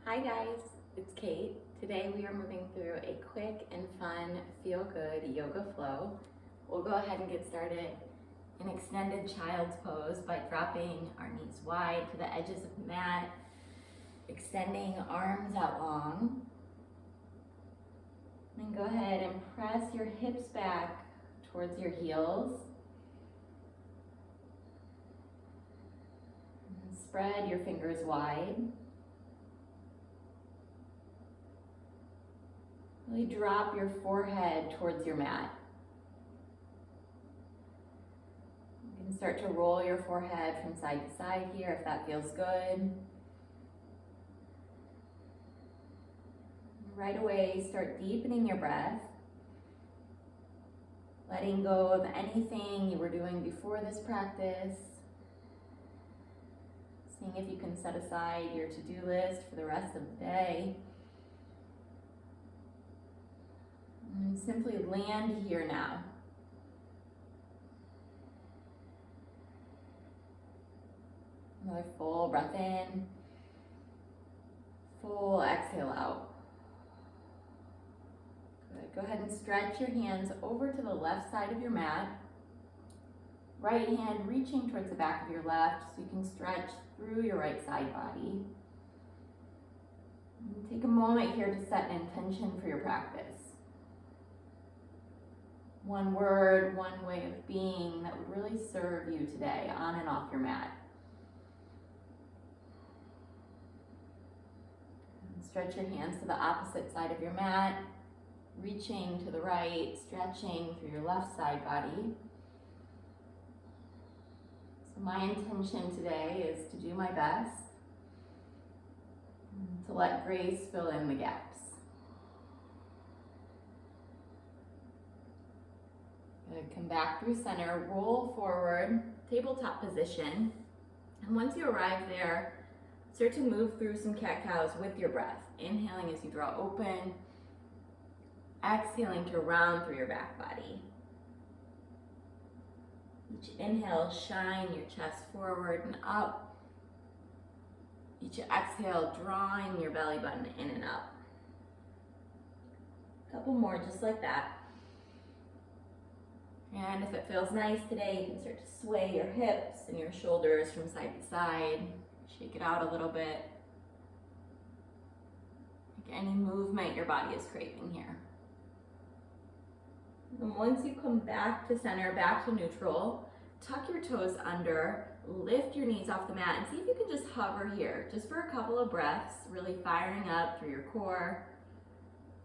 Hi guys, it's Kate. Today we are moving through a quick and fun feel-good yoga flow. We'll go ahead and get started in extended child's pose by dropping our knees wide to the edges of the mat, extending arms out long. Then go ahead and press your hips back towards your heels. And spread your fingers wide. Really drop your forehead towards your mat. You can start to roll your forehead from side to side here if that feels good. Right away, start deepening your breath, letting go of anything you were doing before this practice, seeing if you can set aside your to-do list for the rest of the day. And simply land here now. Another full breath in, full exhale out. Good. Go ahead and stretch your hands over to the left side of your mat. Right hand reaching towards the back of your left so you can stretch through your right side body. And take a moment here to set an intention for your practice. One word, one way of being that would really serve you today on and off your mat. And stretch your hands to the opposite side of your mat, reaching to the right, stretching through your left side body. So my intention today is to do my best, to let grace fill in the gaps. Good. Come back through center, roll forward, tabletop position. And once you arrive there, start to move through some cat-cows with your breath. Inhaling as you draw open, exhaling to round through your back body. Each inhale, shine your chest forward and up. Each exhale, drawing your belly button in and up. A couple more just like that. And if it feels nice today, you can start to sway your hips and your shoulders from side to side. Shake it out a little bit. Make any movement your body is craving here. And once you come back to center, back to neutral, tuck your toes under, lift your knees off the mat, and see if you can just hover here, just for a couple of breaths, really firing up through your core,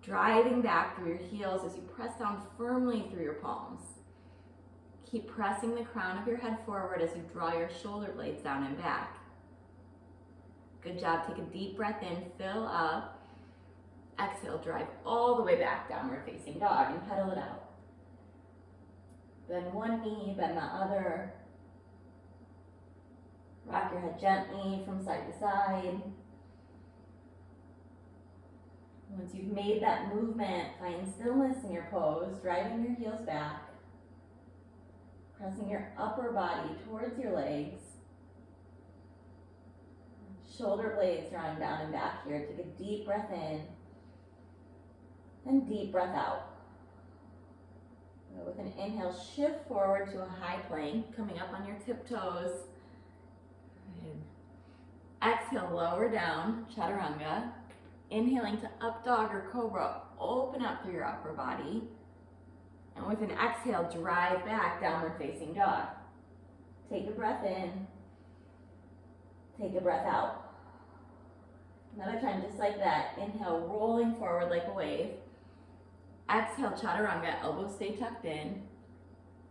driving back through your heels as you press down firmly through your palms. Keep pressing the crown of your head forward as you draw your shoulder blades down and back. Good job. Take a deep breath in, fill up. Exhale, drive all the way back, downward facing dog, and pedal it out. Bend one knee, bend the other. Rock your head gently from side to side. Once you've made that movement, find stillness in your pose, driving your heels back. Pressing your upper body towards your legs. Shoulder blades drawing down and back here. Take a deep breath in and deep breath out. With an inhale, shift forward to a high plank, coming up on your tiptoes. Exhale, lower down, chaturanga. Inhaling to up dog or cobra, open up through your upper body. And with an exhale, drive back, downward facing dog. Take a breath in, take a breath out. Another time, just like that. Inhale, rolling forward like a wave. Exhale, chaturanga, elbows stay tucked in.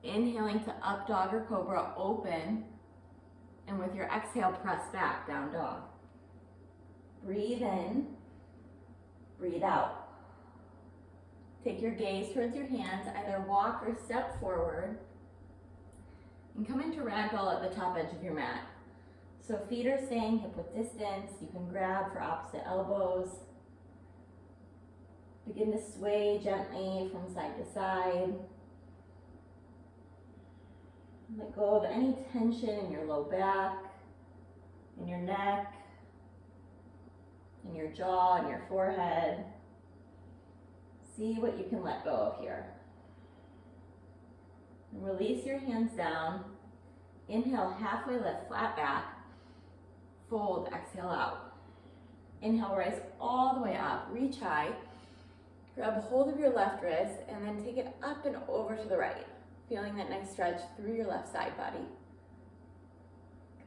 Inhaling to up dog or cobra, open. And with your exhale, press back, down dog. Breathe in, breathe out. Take your gaze towards your hands, either walk or step forward. And come into ragdoll at the top edge of your mat. So feet are staying hip width distance. You can grab for opposite elbows. Begin to sway gently from side to side. Let go of any tension in your low back, in your neck. in your jaw and your forehead. See what you can let go of here. And release your hands down. Inhale, halfway lift, flat back. Fold, exhale out. Inhale, rise all the way up, reach high. Grab hold of your left wrist and then take it up and over to the right. Feeling that nice stretch through your left side body.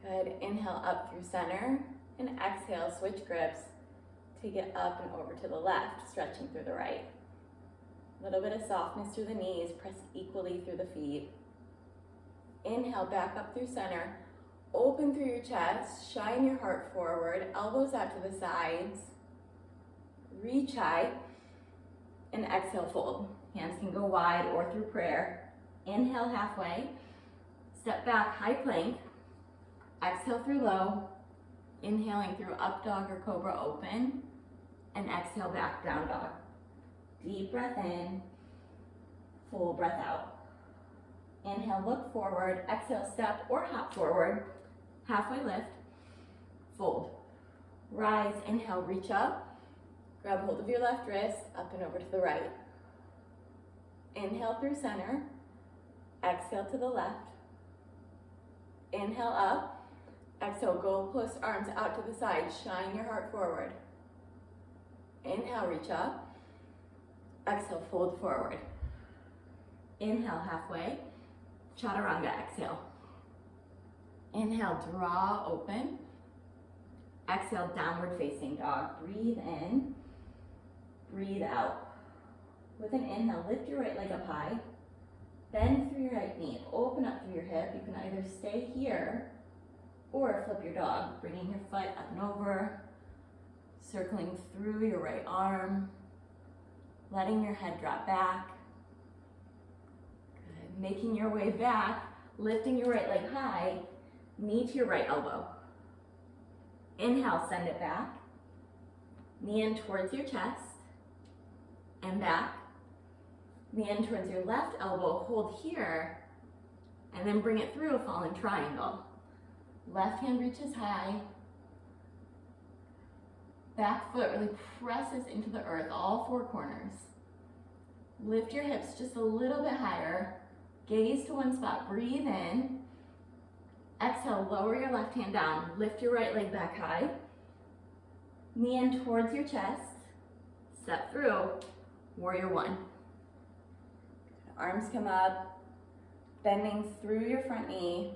Good, inhale up through center and exhale, switch grips. Take it up and over to the left, stretching through the right. A little bit of softness through the knees, press equally through the feet. Inhale, back up through center. Open through your chest, shine your heart forward, elbows out to the sides. Reach high, and exhale, fold. Hands can go wide or through prayer. Inhale, halfway. Step back, high plank. Exhale through low. Inhaling through up dog or cobra, open. And exhale, back, down dog. Deep breath in, full breath out. Inhale, look forward. Exhale, step or hop forward. Halfway lift, fold. Rise, inhale, reach up. Grab hold of your left wrist, up and over to the right. Inhale through center. Exhale to the left. Inhale up. Exhale, gold post arms out to the side. Shine your heart forward. Inhale, reach up. Exhale, fold forward. Inhale, halfway. Chaturanga, exhale. Inhale, draw open. Exhale, downward facing dog. Breathe in, breathe out. With an inhale, lift your right leg up high. Bend through your right knee, open up through your hip. You can either stay here or flip your dog, bringing your foot up and over, circling through your right arm, letting your head drop back. Good. Making your way back, lifting your right leg high, knee to your right elbow. Inhale, send it back. Knee in towards your chest and back. Knee in towards your left elbow, hold here, and then bring it through a fallen triangle. Left hand reaches high. Back foot really presses into the earth, all four corners. Lift your hips just a little bit higher. Gaze to one spot, breathe in. Exhale, lower your left hand down. Lift your right leg back high. Knee in towards your chest. Step through, warrior one. Arms come up, bending through your front knee,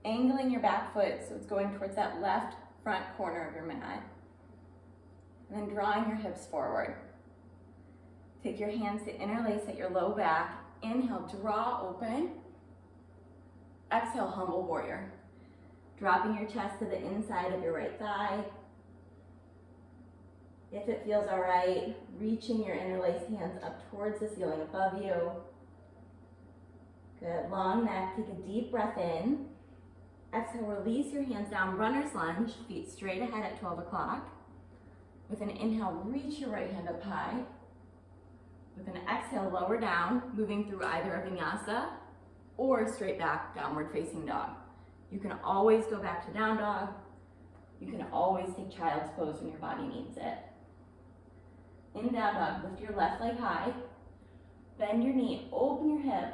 angling your back foot so it's going towards that left front corner of your mat. And then drawing your hips forward. Take your hands to interlace at your low back. Inhale, draw open. Exhale, humble warrior. Dropping your chest to the inside of your right thigh. If it feels all right, reaching your interlaced hands up towards the ceiling above you. Good, long neck, take a deep breath in. Exhale, release your hands down, runner's lunge, feet straight ahead at 12 o'clock. With an inhale, reach your right hand up high. With an exhale, lower down, moving through either a vinyasa or straight back, downward facing dog. You can always go back to down dog. You can always take child's pose when your body needs it. In down dog, lift your left leg high, bend your knee, open your hip,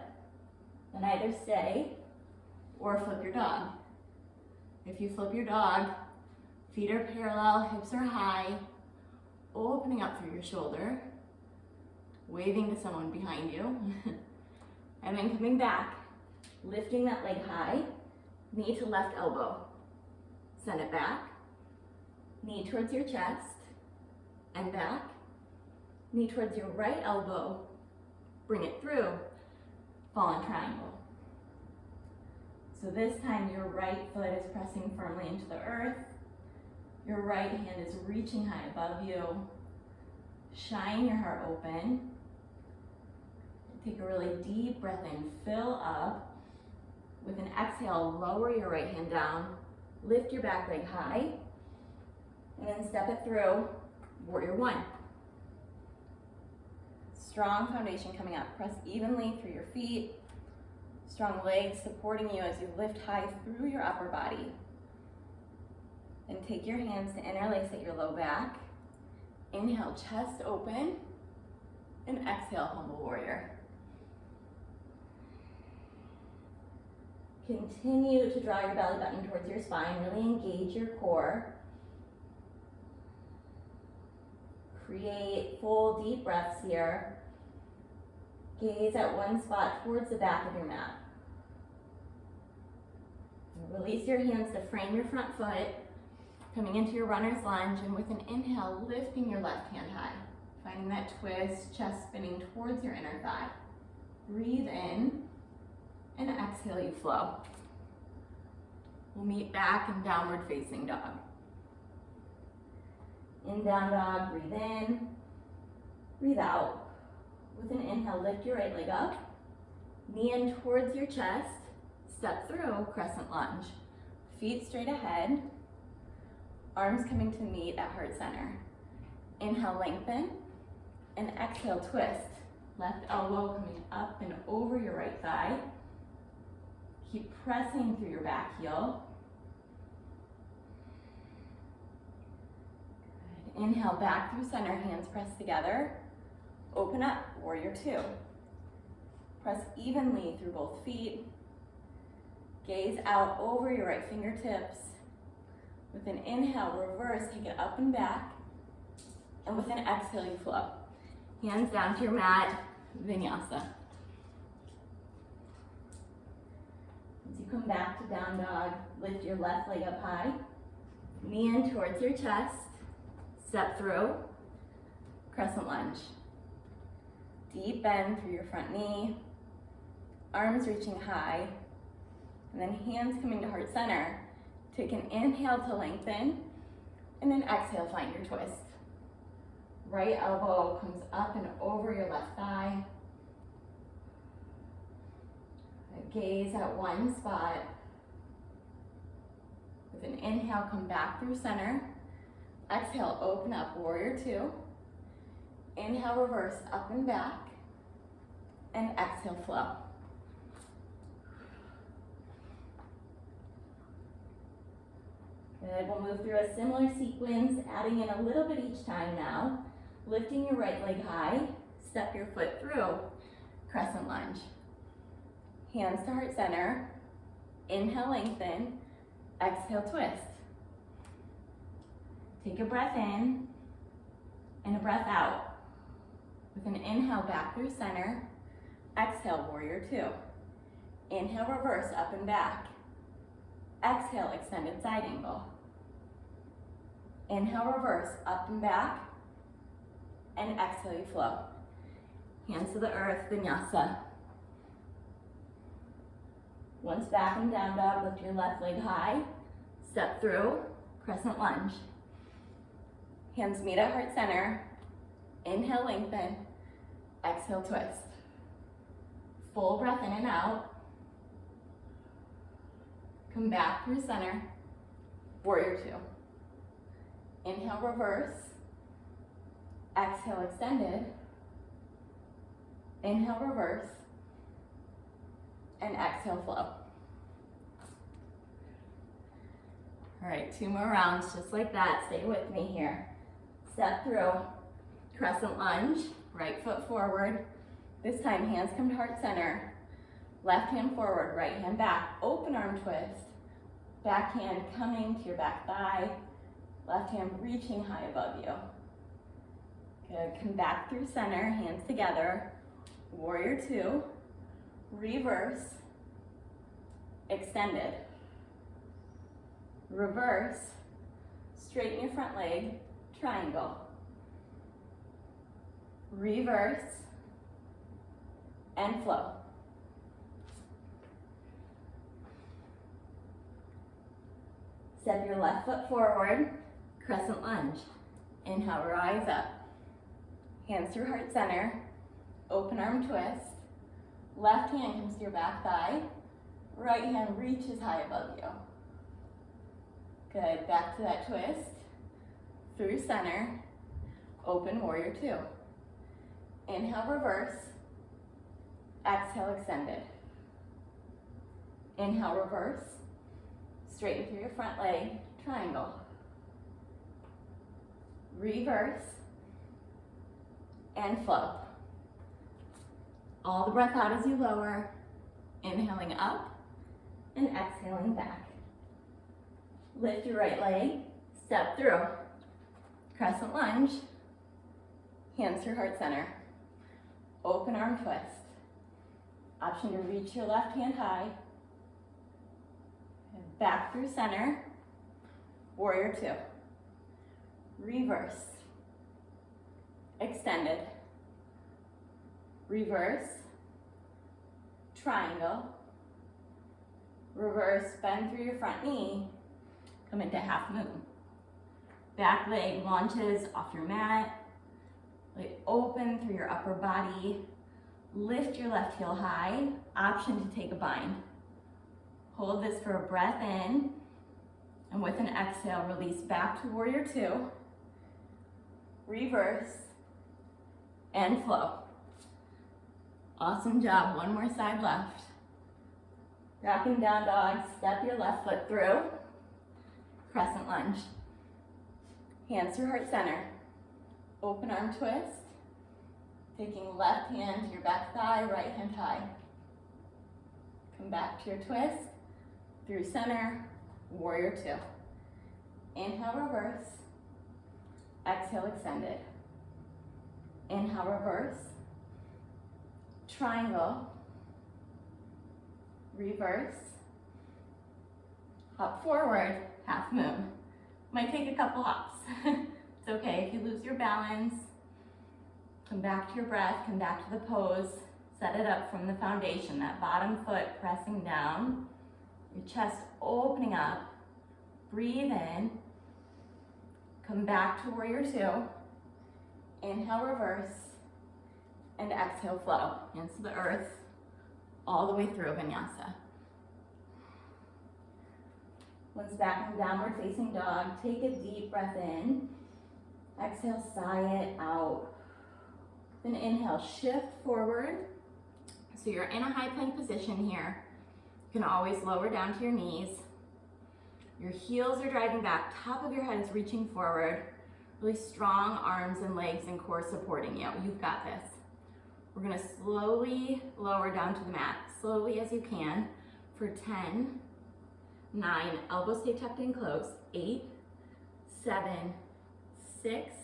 and either stay or flip your dog. If you flip your dog, feet are parallel, hips are high, opening up through your shoulder, waving to someone behind you, and then coming back, lifting that leg high, knee to left elbow, send it back, knee towards your chest, and back, knee towards your right elbow, bring it through, fallen triangle. So this time your right foot is pressing firmly into the earth, your right hand is reaching high above you, shine your heart open, take a really deep breath in, fill up, with an exhale, lower your right hand down, lift your back leg high, and then step it through, warrior one. Strong foundation coming up, press evenly through your feet, strong legs supporting you as you lift high through your upper body. And take your hands to interlace at your low back. Inhale, chest open, and exhale, humble warrior. Continue to draw your belly button towards your spine, really engage your core. Create full deep breaths here. Gaze at one spot towards the back of your mat. Release your hands to frame your front foot, coming into your runner's lunge, and with an inhale, lifting your left hand high. Finding that twist, chest spinning towards your inner thigh. Breathe in, and exhale, you flow. We'll meet back in downward facing dog. In down dog, breathe in, breathe out. With an inhale, lift your right leg up, knee in towards your chest, step through crescent lunge. Feet straight ahead, arms coming to meet at heart center. Inhale, lengthen, and exhale, twist. Left elbow coming up and over your right thigh. Keep pressing through your back heel. Good. Inhale, back through center, hands pressed together. Open up, warrior two. Press evenly through both feet. Gaze out over your right fingertips. With an inhale, reverse, take it up and back. And with an exhale, you flow. Hands down to your mat, vinyasa. As you come back to down dog, lift your left leg up high. Knee in towards your chest. Step through, crescent lunge. Deep bend through your front knee. Arms reaching high. And then hands coming to heart center. Take an inhale to lengthen, and an exhale, find your twist. Right elbow comes up and over your left thigh. Gaze at one spot. With an inhale, come back through center. Exhale, open up, warrior two. Inhale, reverse, up and back. And exhale, flow. Good, we'll move through a similar sequence, adding in a little bit each time now. Lifting your right leg high, step your foot through, crescent lunge. Hands to heart center, inhale, lengthen, exhale, twist. Take a breath in, and a breath out. With an inhale, back through center, exhale, warrior two. Inhale, reverse, up and back. Exhale, extended side angle. Inhale, reverse, up and back. And exhale, you flow. Hands to the earth, vinyasa. Once back and down dog, lift your left leg high. Step through, crescent lunge. Hands meet at heart center. Inhale, lengthen. Exhale, twist. Full breath in and out. Come back through center, warrior two. Inhale, reverse. Exhale, extended. Inhale, reverse. And exhale, flow. All right, 2 more rounds just like that. Stay with me here. Step through, crescent lunge, right foot forward. This time, hands come to heart center. Left hand forward, right hand back, open arm twist. Back hand coming to your back thigh. Left hand reaching high above you. Good, come back through center, hands together. Warrior two, reverse, extended. Reverse, straighten your front leg, triangle. Reverse, and flow. Step your left foot forward, crescent lunge. Inhale, rise up. Hands through heart center, open arm twist. Left hand comes to your back thigh. Right hand reaches high above you. Good, back to that twist. Through center, open warrior two. Inhale, reverse. Exhale, extended. Inhale, reverse. Straighten through your front leg, triangle. reverse, and flow. All the breath out as you lower, inhaling up and exhaling back. Lift your right leg, step through. Crescent lunge, hands through heart center. Open arm twist. Option to reach your left hand high. And back through center, warrior two. Reverse, extended. Reverse, triangle. Reverse, bend through your front knee, come into half moon. Back leg launches off your mat, leg open through your upper body. Lift your left heel high, option to take a bind. Hold this for a breath in, and with an exhale, release back to warrior two. Reverse, and flow. Awesome job, one more side left. Rocking down dog, step your left foot through. Crescent lunge. Hands through heart center. Open arm twist. Taking left hand to your back thigh, right hand high. Come back to your twist. Through center, warrior two. Inhale, reverse. Exhale, extended. Inhale, reverse. Triangle. Reverse. Hop forward, half moon. Might take a couple hops. It's okay if you lose your balance. Come back to your breath, come back to the pose. Set it up from the foundation, that bottom foot pressing down. Your chest opening up. Breathe in. Come back to warrior two. Inhale, reverse. And exhale, flow. Hands to the earth. All the way through vinyasa. Once back in downward facing dog, take a deep breath in. Exhale, sigh it out. Then inhale, shift forward. So you're in a high plank position here. You can always lower down to your knees. Your heels are driving back, top of your head is reaching forward. Really strong arms and legs and core supporting you. You've got this. We're gonna slowly lower down to the mat, slowly as you can, for 10, 9, elbows stay tucked in close, 8, 7, 6,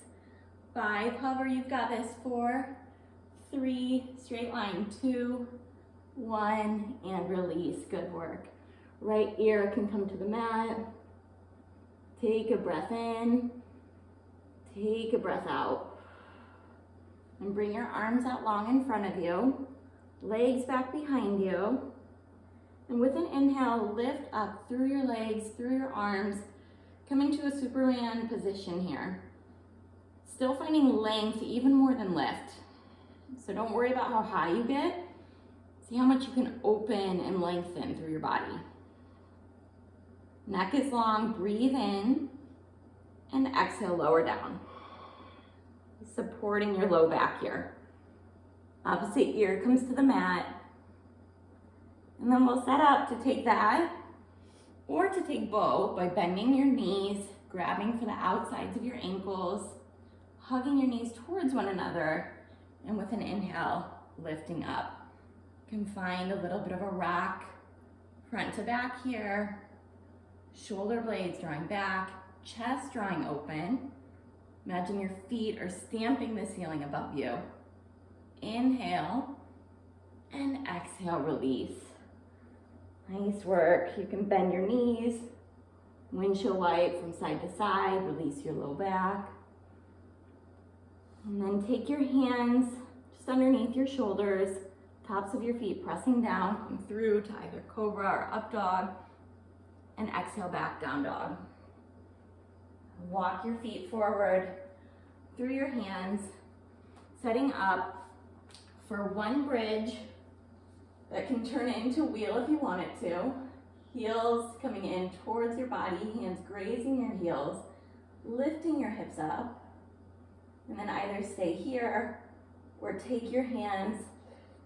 5, hover, you've got this, 4, 3, straight line, 2, 1, and release, good work. Right ear can come to the mat. Take a breath in, take a breath out. And bring your arms out long in front of you, legs back behind you. And with an inhale, lift up through your legs, through your arms, coming to a Superman position here. Still finding length even more than lift. So don't worry about how high you get. See how much you can open and lengthen through your body. Neck is long, breathe in, and exhale, lower down. Supporting your low back here. Opposite ear comes to the mat. And then we'll set up to take that, or to take both by bending your knees, grabbing for the outsides of your ankles, hugging your knees towards one another, and with an inhale, lifting up. You can find a little bit of a rock, front to back here, shoulder blades drawing back, chest drawing open. Imagine your feet are stamping the ceiling above you. Inhale, and exhale, release. Nice work. You can bend your knees, windshield wipe from side to side, release your low back. And then take your hands just underneath your shoulders, tops of your feet pressing down, come through to either cobra or up dog, and exhale, back down dog. Walk your feet forward through your hands, setting up for one bridge that can turn into wheel if you want it to. Heels coming in towards your body, hands grazing your heels, lifting your hips up, and then either stay here or take your hands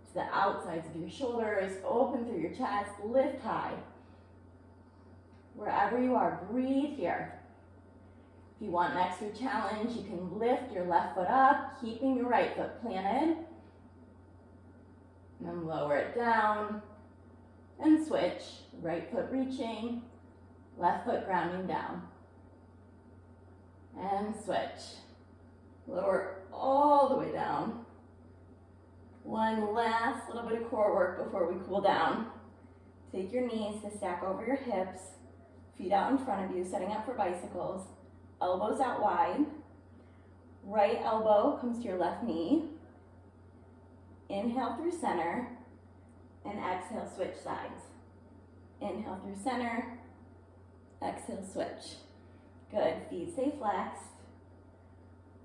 to the outsides of your shoulders, open through your chest, lift high. Wherever you are, breathe here. If you want an extra challenge, you can lift your left foot up, keeping your right foot planted. And then lower it down and switch. Right foot reaching, left foot grounding down. And switch. Lower all the way down. One last little bit of core work before we cool down. Take your knees to stack over your hips, feet out in front of you, setting up for bicycles. Elbows out wide. Right elbow comes to your left knee. Inhale through center, and exhale, switch sides. Inhale through center, exhale, switch. Good, feet stay flexed.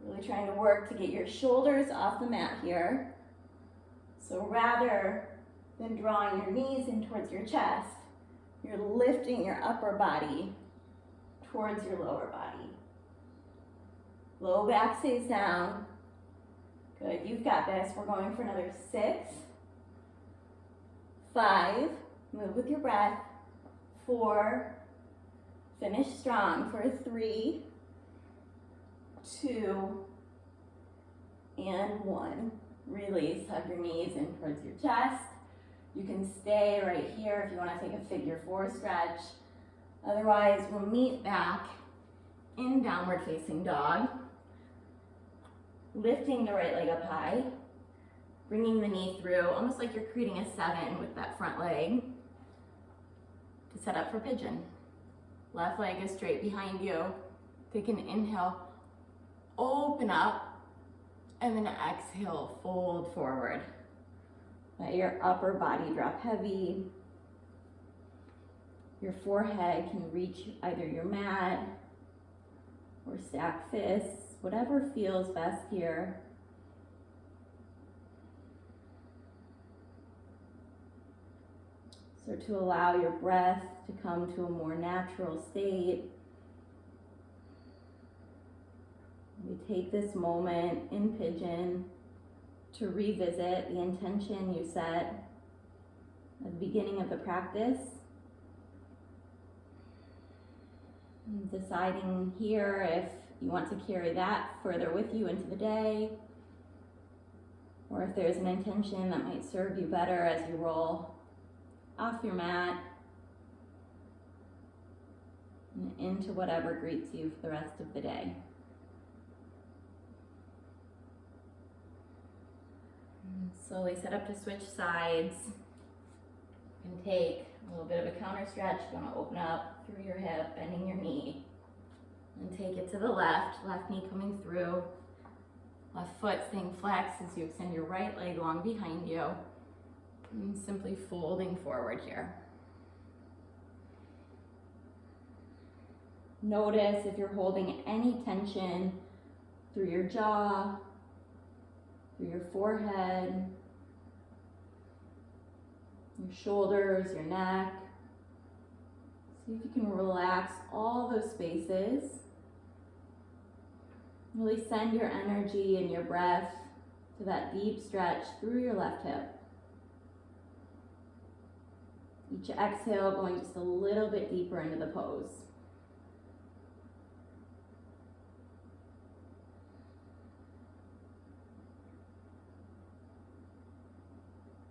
Really trying to work to get your shoulders off the mat here. So rather than drawing your knees in towards your chest, you're lifting your upper body towards your lower body. Low back stays down. Good, you've got this. We're going for another 6, 5, move with your breath, 4, finish strong for 3, 2, and 1. Release, hug your knees in towards your chest. You can stay right here if you want to take a figure 4 stretch. Otherwise, we'll meet back in downward facing dog. Lifting the right leg up high, bringing the knee through, almost like you're creating a 7 with that front leg to set up for pigeon. Left leg is straight behind you. Take an inhale, open up, and then exhale, fold forward. Let your upper body drop heavy. Your forehead can reach either your mat or stack fists. Whatever feels best here. So to allow your breath to come to a more natural state, we take this moment in Pigeon to revisit the intention you set at the beginning of the practice. And deciding here if you want to carry that further with you into the day, or if there's an intention that might serve you better as you roll off your mat and into whatever greets you for the rest of the day. And slowly set up to switch sides. You can take a little bit of a counter stretch. You want to open up through your hip, bending your knee. And take it to the left knee coming through, left foot staying flexed as you extend your right leg long behind you, and simply folding forward here. Notice if you're holding any tension through your jaw, through your forehead, your shoulders, your neck. See if you can relax all those spaces. Really send your energy and your breath to that deep stretch through your left hip. Each exhale going just a little bit deeper into the pose.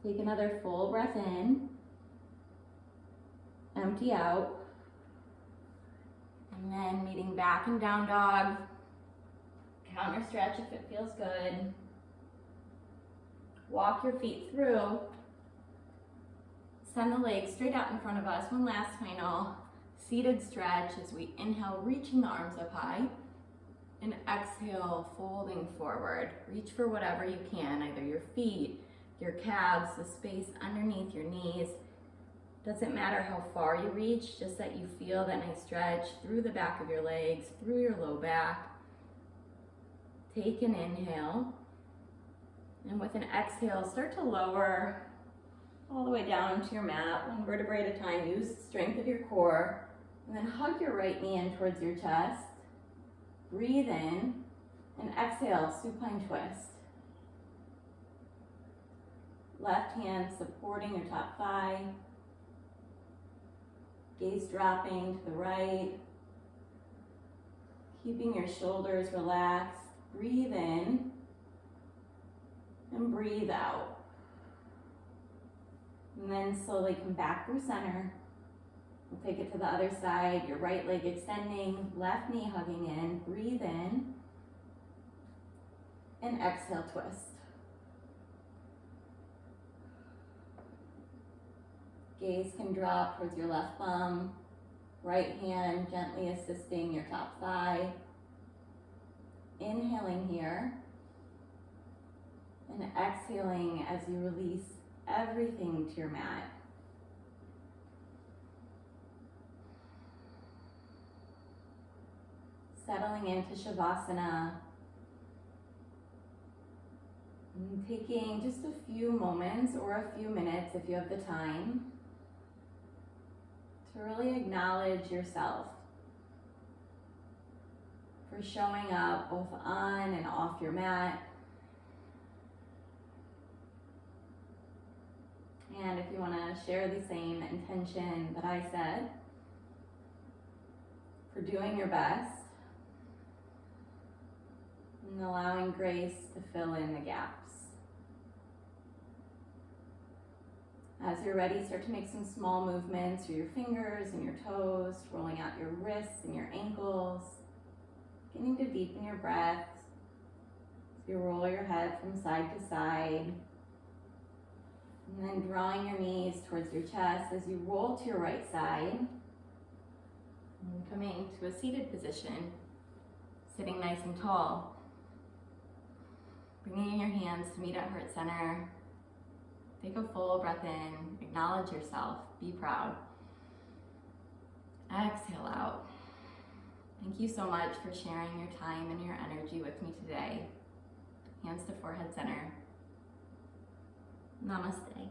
Take another full breath in. Empty out. And then meeting back in down dog. Counter stretch if it feels good. Walk your feet through. Send the legs straight out in front of us. One last final seated stretch as we inhale, reaching the arms up high. And exhale, folding forward. Reach for whatever you can, either your feet, your calves, the space underneath your knees. Doesn't matter how far you reach, just that you feel that nice stretch through the back of your legs, through your low back. Take an inhale, and with an exhale, start to lower all the way down to your mat, one vertebrae at a time. Use the strength of your core, and then hug your right knee in towards your chest. Breathe in, and exhale, supine twist. Left hand supporting your top thigh. Gaze dropping to the right. Keeping your shoulders relaxed. Breathe in and breathe out. And then slowly come back through center. We'll take it to the other side. Your right leg extending, left knee hugging in. Breathe in. And exhale, twist. Gaze can drop towards your left thumb. Right hand gently assisting your top thigh. Inhaling here. And exhaling as you release everything to your mat. Settling into Shavasana. And taking just a few moments or a few minutes if you have the time to really acknowledge yourself for showing up both on and off your mat. And if you want to share the same intention that I said, for doing your best and allowing grace to fill in the gaps. As you're ready, start to make some small movements through your fingers and your toes, rolling out your wrists and your ankles, beginning to deepen your breath as you roll your head from side to side. And then drawing your knees towards your chest as you roll to your right side. And coming to a seated position, sitting nice and tall. Bringing your hands to meet at heart center. Take a full breath in, acknowledge yourself, be proud. Exhale out. Thank you so much for sharing your time and your energy with me today. Hands to forehead center. Namaste.